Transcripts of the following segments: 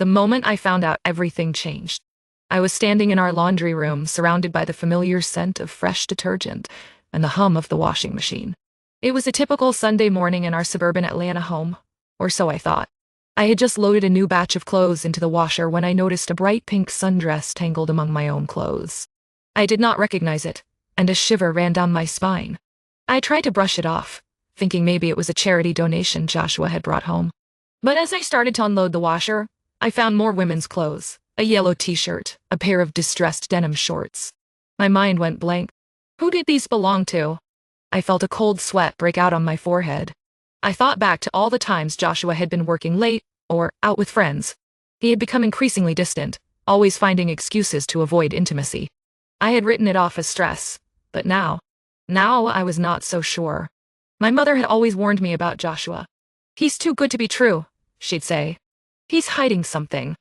The moment I found out, everything changed. I was standing in our laundry room, surrounded by the familiar scent of fresh detergent and the hum of the washing machine. It was a typical Sunday morning in our suburban Atlanta home, or so I thought. I had just loaded a new batch of clothes into the washer when I noticed a bright pink sundress tangled among my own clothes. I did not recognize it, and a shiver ran down my spine. I tried to brush it off, thinking maybe it was a charity donation Joshua had brought home. But as I started to unload the washer, I found more women's clothes, a yellow t-shirt, a pair of distressed denim shorts. My mind went blank. Who did these belong to? I felt a cold sweat break out on my forehead. I thought back to all the times Joshua had been working late or out with friends. He had become increasingly distant, always finding excuses to avoid intimacy. I had written it off as stress, but now I was not so sure. My mother had always warned me about Joshua. He's too good to be true, she'd say. He's hiding something.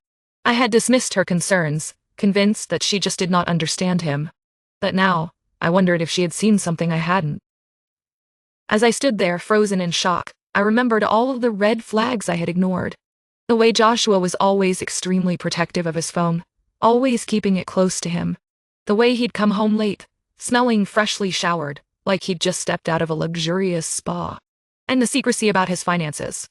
I had dismissed her concerns, convinced that she just did not understand him. But now, I wondered if she had seen something I hadn't. As I stood there, frozen in shock, I remembered all of the red flags I had ignored. The way Joshua was always extremely protective of his phone, always keeping it close to him. The way he'd come home late, smelling freshly showered, like he'd just stepped out of a luxurious spa. And the secrecy about his finances.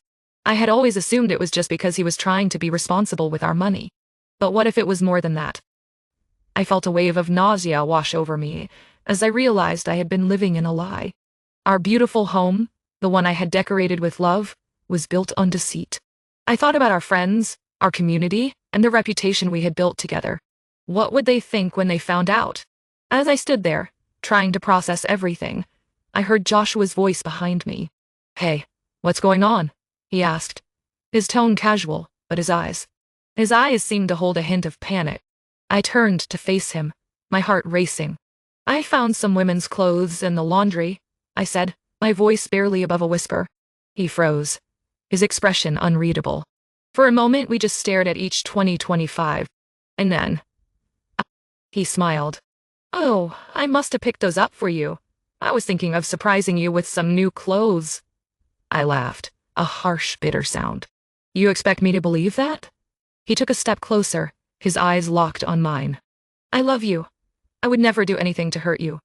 I had always assumed it was just because he was trying to be responsible with our money. But what if it was more than that? I felt a wave of nausea wash over me as I realized I had been living in a lie. Our beautiful home, the one I had decorated with love, was built on deceit. I thought about our friends, our community, and the reputation we had built together. What would they think when they found out? As I stood there, trying to process everything, I heard Joshua's voice behind me. "Hey, what's going on?" he asked. His tone casual, but his eyes seemed to hold a hint of panic. I turned to face him, my heart racing. "I found some women's clothes in the laundry," I said, my voice barely above a whisper. He froze, his expression unreadable. For a moment we just stared at each 2025. And then, he smiled. "Oh, I must have picked those up for you. I was thinking of surprising you with some new clothes." I laughed, a harsh, bitter sound. "You expect me to believe that?" He took a step closer, his eyes locked on mine. "I love you. I would never do anything to hurt you."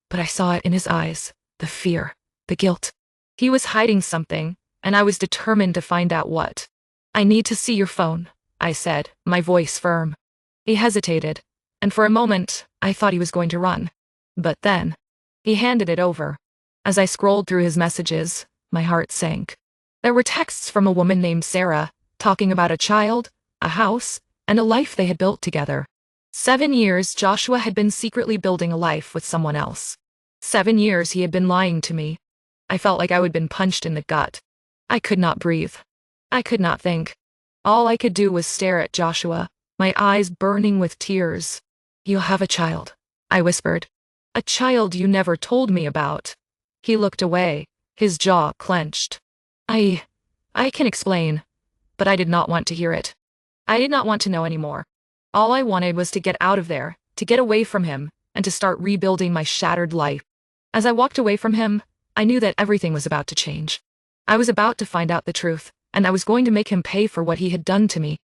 But I saw it in his eyes, the fear, the guilt. He was hiding something, and I was determined to find out what. "I need to see your phone," I said, my voice firm. He hesitated, and for a moment, I thought he was going to run. But then, he handed it over. As I scrolled through his messages, my heart sank. There were texts from a woman named Sarah, talking about a child, a house, and a life they had built together. 7 years Joshua had been secretly building a life with someone else. 7 years he had been lying to me. I felt like I had been punched in the gut. I could not breathe. I could not think. All I could do was stare at Joshua, my eyes burning with tears. "You'll have a child," I whispered. "A child you never told me about." He looked away, his jaw clenched. I can explain, but I did not want to hear it. I did not want to know anymore. All I wanted was to get out of there, to get away from him, and to start rebuilding my shattered life. As I walked away from him, I knew that everything was about to change. I was about to find out the truth, and I was going to make him pay for what he had done to me.